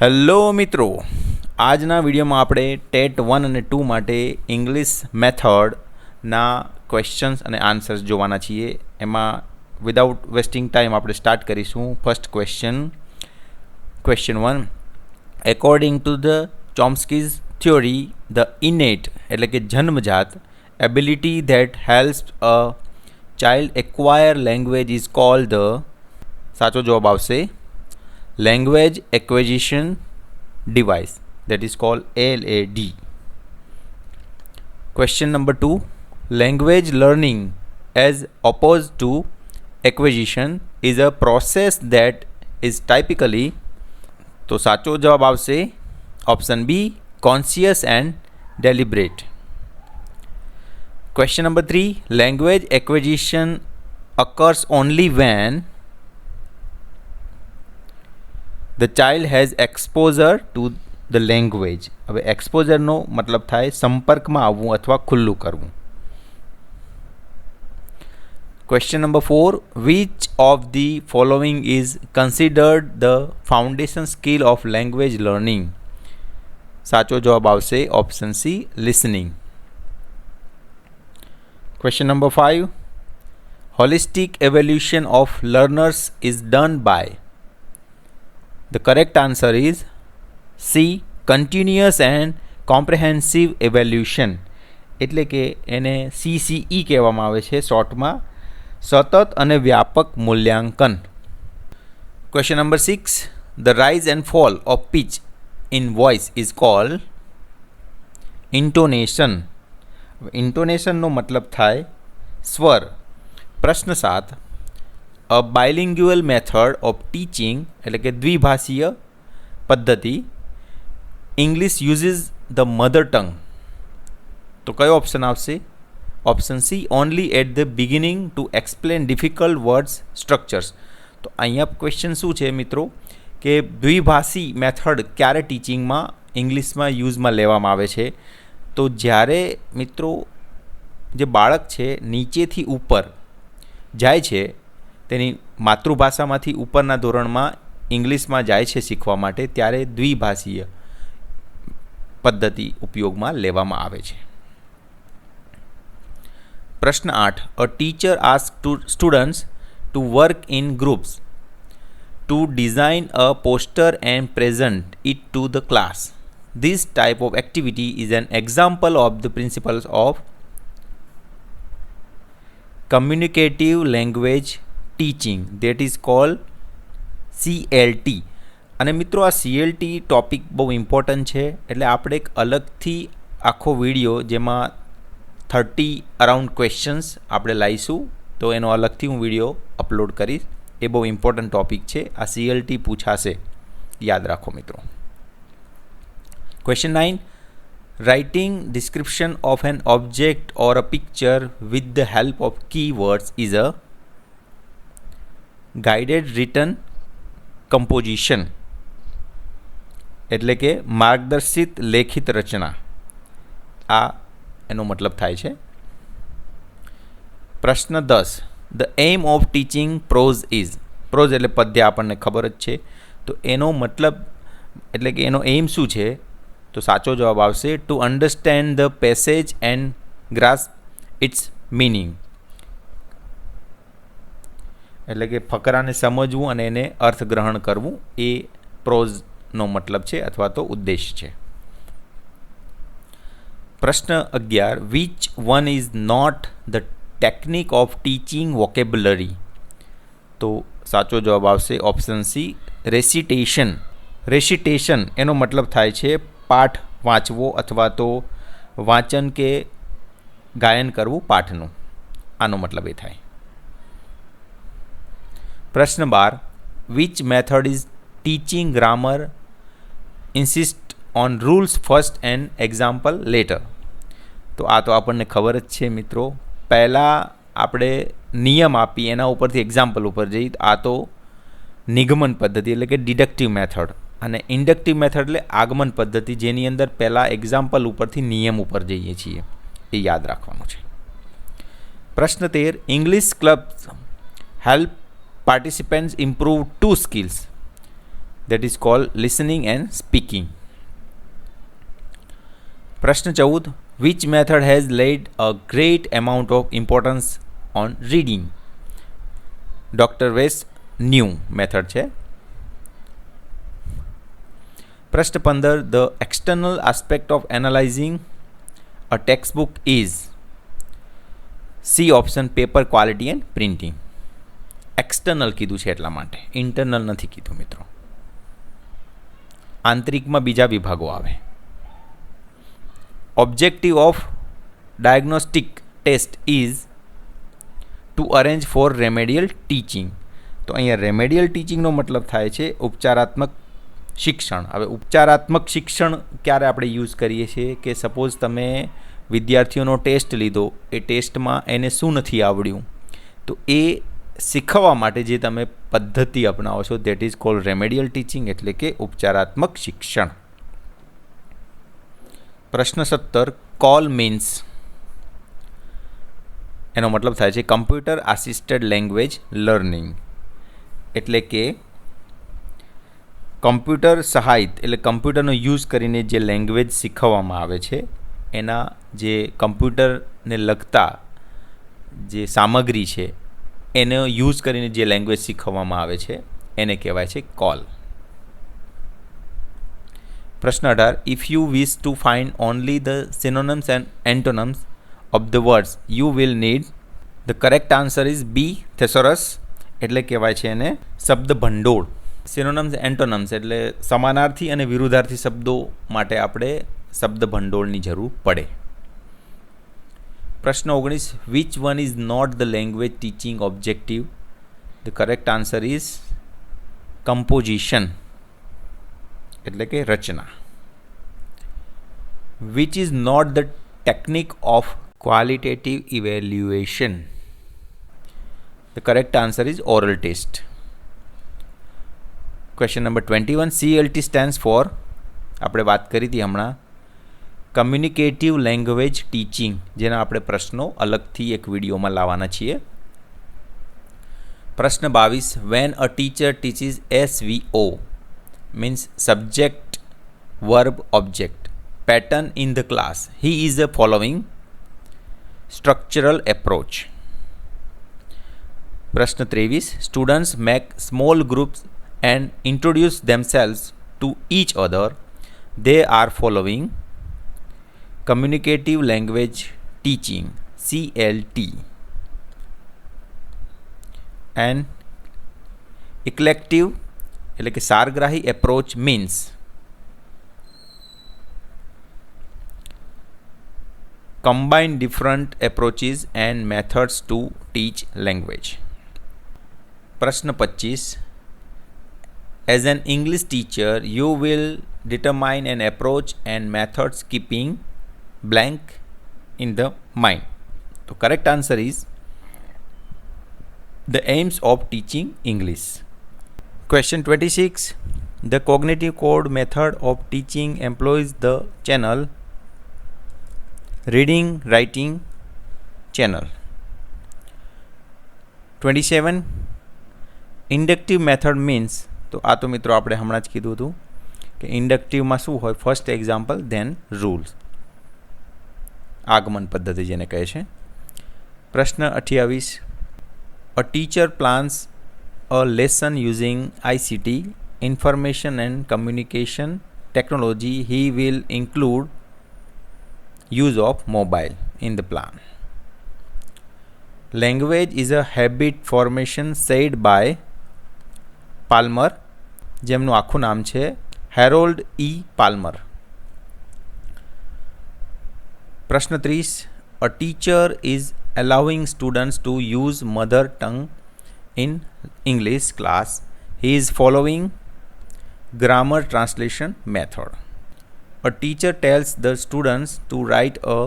Hello મિત્રો, આજના વિડીયોમાં આપણે ટેટ 1 અને 2 માટે ઇંગ્લિશ મેથડના ક્વેશ્ચન્સ અને આન્સર્સ જોવાના છીએ. એમાં વિધાઉટ વેસ્ટિંગ ટાઈમ આપણે સ્ટાર્ટ કરીશું. First question 1. According to the Chomsky's theory, the innate એટલે કે જન્મજાત ability that helps a child acquire language is called the. સાચો જવાબ આવશે language acquisition device, that is called LAD. Question number 2. Language learning as opposed to acquisition is a process that is typically. तो साचो जवाब आवशे option B, conscious and deliberate. Question number 3. Language acquisition occurs only when the child has exposure to the language. હવે એક્સપોઝરનો મતલબ થાય સંપર્કમાં આવવું અથવા ખુલ્લું કરવું. Question number 4. Which of the following is considered the foundation skill of language learning? સાચો જવાબ આવશે option C, listening. Question number 5. Holistic evaluation of learners is done by. The correct answer is C, continuous and comprehensive evaluation. એટલે કે એને CCE કહેવામાં આવે છે શોર્ટમાં, સતત અને વ્યાપક મૂલ્યાંકન. Question number 6. The rise and fall of pitch in voice is called intonation. ઇન્ટોનેશનનો મતલબ થાય સ્વર. પ્રશ્ન 7. A bilingual method of teaching એટલે કે દ્વિભાષીય પદ્ધતિ English uses the mother tongue. તો કયો ઓપ્શન આવશે? Option C, only at the beginning to explain difficult words structures. તો અહીંયા ક્વેશ્ચન શું છે મિત્રો કે દ્વિભાષી મેથડ ક્યારે ટીચિંગમાં ઇંગ્લિશમાં યુઝમાં લેવામાં આવે છે? તો જ્યારે મિત્રો જે બાળક છે નીચેથી ઉપર જાય છે, તેની માતૃભાષામાંથી ઉપરના ધોરણમાં ઇંગ્લિશમાં જાય છે શીખવા માટે, ત્યારે દ્વિભાષીય પદ્ધતિ ઉપયોગમાં લેવામાં આવે છે. પ્રશ્ન 8. A teacher ask to students to work in groups to design a poster and present it to the class. This type of activity is an example of the principles of communicative language teaching, that is called CLT. અને મિત્રો આ CLT topic બહુ important છે, એટલે આપણે એક અલગથી આખો વિડીયો જેમાં 30 અરાઉન્ડ ક્વેશ્ચન્સ આપણે લાવીશું, તો એનો અલગથી હું વિડીયો અપલોડ કરીશ. એ બહુ ઇમ્પોર્ટન્ટ ટોપિક છે. આ CLT પૂછાશે, યાદ રાખો મિત્રો. Question 9. Writing description of an object or a picture with the help of keywords is a guided written composition. એટલે કે માર્ગદર્શિત લેખિત રચના, આ એનો મતલબ થાય છે. પ્રશ્ન 10. The aim of teaching prose is. Pros એટલે પદ્ય, આપણને ખબર જ છે. તો એનો મતલબ એટલે કે એનો એમ શું છે? તો સાચો જવાબ આવશે to understand the passage and grasp its meaning. એટલે કે ફકરાને સમજવું અને એને અર્થગ્રહણ કરવું, એ પ્રોઝનો મતલબ છે અથવા તો ઉદ્દેશ છે. પ્રશ્ન 11. Which one is not the technique of teaching vocabulary? તો સાચો જવાબ આવશે ઓપ્શન સી, રેસિટેશન. રેસિટેશન એનો મતલબ થાય છે પાઠ વાંચવો અથવા તો વાંચન કે ગાયન કરવું પાઠનું, આનો મતલબ એ થાય. પ્રશ્ન 12. Which method is teaching grammar insist on rules first and example letter? તો આ તો આપણને ખબર જ છે મિત્રો. પહેલાં આપણે નિયમ આપી, એના ઉપરથી એક્ઝામ્પલ ઉપર જઈ. આ તો નિગમન પદ્ધતિ એટલે કે ડિડક્ટિવ મેથડ, અને ઇન્ડક્ટિવ મેથડ એટલે આગમન પદ્ધતિ, જેની અંદર પહેલાં એક્ઝામ્પલ ઉપરથી નિયમ ઉપર જઈએ છીએ. એ યાદ રાખવાનું છે. પ્રશ્ન 13. English clubs help participants improve two skills. that is called listening and speaking. પ્રશ્ન 14. Which method has laid a great amount of importance on reading? Doctor West new method છે. પ્રશ્ન 15. The external aspect of analyzing a textbook is C option paper quality and printing. External કીધું છે એટલા માટે, internal નથી કીધું મિત્રો. આંતરિકમાં બીજા વિભાગો આવે. Objective of diagnostic test is to arrange for remedial teaching. તો અહીંયા રેમેડિયલ ટીચિંગનો મતલબ થાય છે ઉપચારાત્મક શિક્ષણ. હવે ઉપચારાત્મક શિક્ષણ ક્યારે આપણે યુઝ કરીએ છીએ કે સપોઝ તમે વિદ્યાર્થીઓનો ટેસ્ટ લીધો, એ ટેસ્ટમાં એને શું નથી આવડ્યું, તો એ શીખવવા માટે જે તમે પદ્ધતિ અપનાવો છો that is cold remedial teaching, એટલે કે ઉપચારાત્મક શિક્ષણ. પ્રશ્ન 17. કોલ મીન્સ, એનો મતલબ થાય છે કમ્પ્યુટર આસિસ્ટેડ લેંગ્વેજ લર્નિંગ, એટલે કે કમ્પ્યુટર સહાયિત, એટલે કમ્પ્યુટરનો યુઝ કરીને જે લેંગ્વેજ શીખવવામાં આવે છે, એના જે કમ્પ્યુટરને લગતા જે સામગ્રી છે એનો યુઝ કરીને જે લેંગ્વેજ શીખવવામાં આવે છે એને કહેવાય છે કોલ. પ્રશ્ન 18. If you wish to find only the synonyms and antonyms of the words you will need. The correct answer is B thesaurus, એટલે કહેવાય છે એને શબ્દ ભંડોળ. સિનોનિમ્સ એન્ટોનિમ્સ એટલે સમાનાર્થી અને વિરુદ્ધાર્થી શબ્દો માટે આપણે શબ્દ ભંડોળની જરૂર પડે. પ્રશ્ન 19. Which one is not the language teaching objective? The correct answer is composition, એટલે કે રચના. Which is not the technique of qualitative evaluation? The correct answer is oral test. Question number 21. CLT stands for, આપણે વાત કરી હતી હમણાં, કમ્યુનિકેટિવ language teaching, જેના આપણે પ્રશ્નો અલગથી એક વિડીયોમાં લાવવાના છીએ. પ્રશ્ન 22. Van a teacher teaches SVO means subject verb object pattern in the class, he is the following structural approach. પ્રશ્ન 23. Students make small groups and introduce themselves to each other. They are following communicative language teaching, CLT. And eclective, એટલે કે સારગ્રાહી approach means combine different approaches and methods to teach language. પ્રશ્ન 25. As an English teacher, you will determine an approach and methods keeping blank in the mind. The correct answer is the aims of teaching English. Question 26. The cognitive code method of teaching employs the channel reading, writing channel. 27. Inductive method means, તો આ તો મિત્રો આપણે હમણાં જ કીધું હતું કે ઇન્ડક્ટિવમાં શું હોય, ફર્સ્ટ એક્ઝામ્પલ ધેન રૂલ્સ, આગમન પદ્ધતિ જેને કહે છે. પ્રશ્ન 28. A teacher plans a lesson using ICT information and communication technology, he will include use of mobile in the plan. Language is a habit formation said by Palmer, જેમનું આખું નામ છે હેરોલ્ડ E. પાલ્મર. પ્રશ્ન 30. A teacher is allowing students to use mother tongue in English class. He is following grammar translation method. A teacher tells the students to write a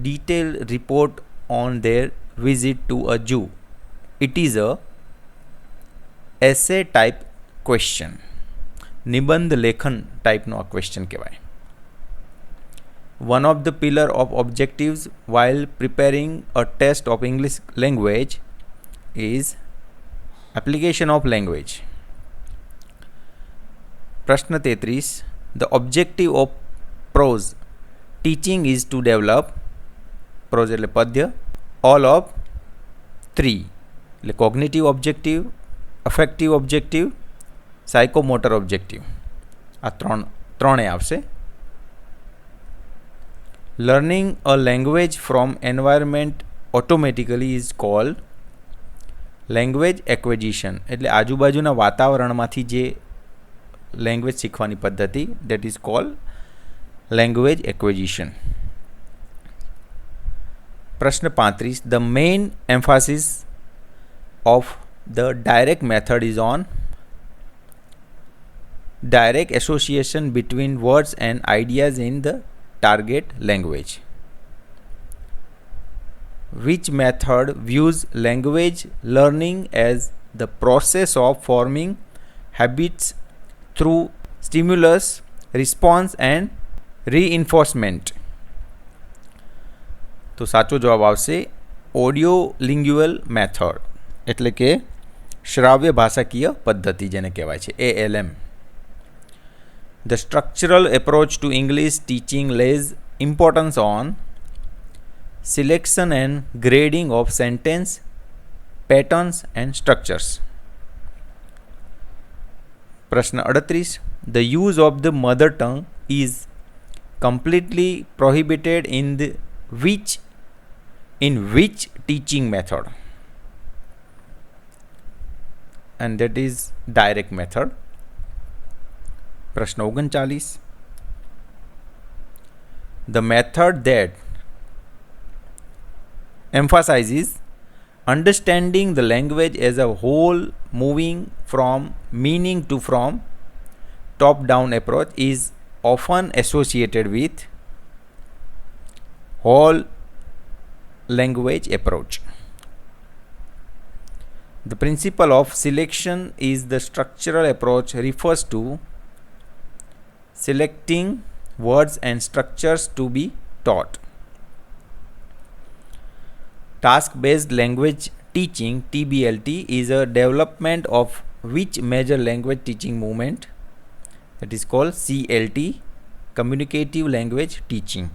detailed report on their visit to a zoo. It is a essay type question. નિબંધ લેખન ટાઈપનો આ question કહેવાય. One of the pillar of objectives while preparing a test of English language is application of language. પ્રશ્ન 33. The objective of prose teaching is to develop, prose એટલે પદ્ય, all of 3 એટલે cognitive objective, affective objective, psychomotor objective. આ ત્રણે આવશે. Learning a language from environment automatically is called language acquisition એટલે આજુબાજુના વાતાવરણમાંથી જે લેંગ્વેજ શીખવાની પદ્ધતિ, that is called language acquisition. પ્રશ્ન 35. The main emphasis of the direct method is on direct association between words and ideas in the target language. Which method views language learning as the process of forming habits through stimulus, response and reinforcement? તો સાચો જવાબ આવશે audio લિંગ્યુઅલ method એટલે કે શ્રાવ્ય ભાષાકીય પદ્ધતિ જેને કહેવાય છે, ALM. The structural approach to English teaching lays importance on selection and grading of sentence, patterns and structures. પ્રશ્ન 38. The use of the mother tongue is completely prohibited in which teaching method? And that is direct method. પ્રશ્ન 39. The method that emphasizes understanding the language as a whole, moving from meaning to from top-down approach is often associated with whole language approach. The principle of selection is the structural approach refers to selecting words and structures to be taught. Task-based language teaching, TBLT, is a development of which major language teaching movement? That is called CLT, communicative language teaching.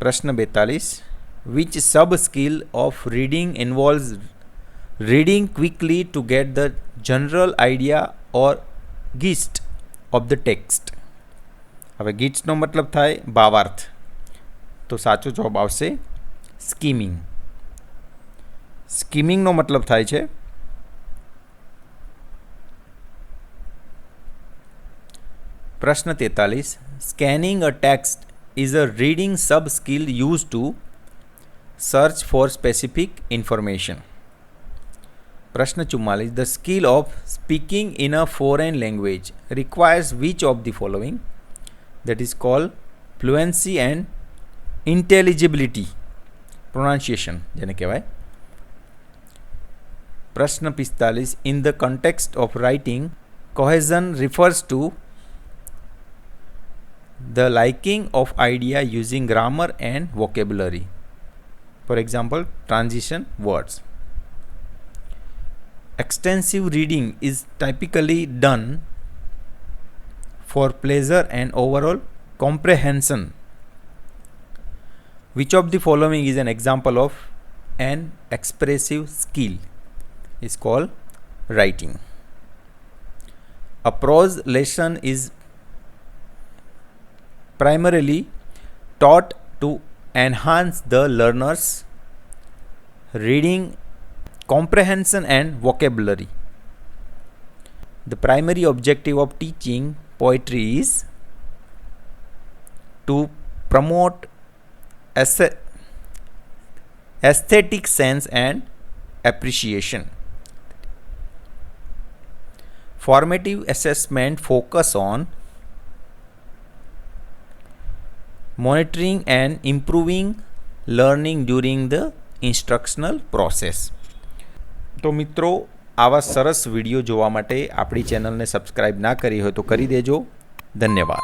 પ્રશ્ન 42. Which sub-skill of reading involves reading quickly to get the general idea or gist of the text? હવે ગીટ્સનો મતલબ થાય ભાવાર્થ. તો સાચો જવાબ આવશે skimming. સ્કીમિંગનો મતલબ થાય છે પ્રશ્ન 43. Scanning a text is a reading sub-skill used to search for specific information. પ્રશ્ન 44. The skill of speaking in a foreign language requires which of the following? That is called fluency and intelligibility, pronunciation જેને કહેવાય. પ્રશ્ન 45. In the context of writing, cohesion refers to the liking of idea using grammar and vocabulary. For example, transition words. Extensive reading is typically done for pleasure and overall comprehension. Which of the following is an example of an expressive skill? Is called writing. A prose lesson is primarily taught to enhance the learner's reading comprehension and vocabulary. The primary objective of teaching poetry is to promote aesthetic sense and appreciation. Formative assessment focus on monitoring and improving learning during the instructional process. તો મિત્રો, આવા સરસ video જોવા માટે આપણી ચેનલને subscribe ના કરી હોય તો કરી દેજો. ધન્યવાદ.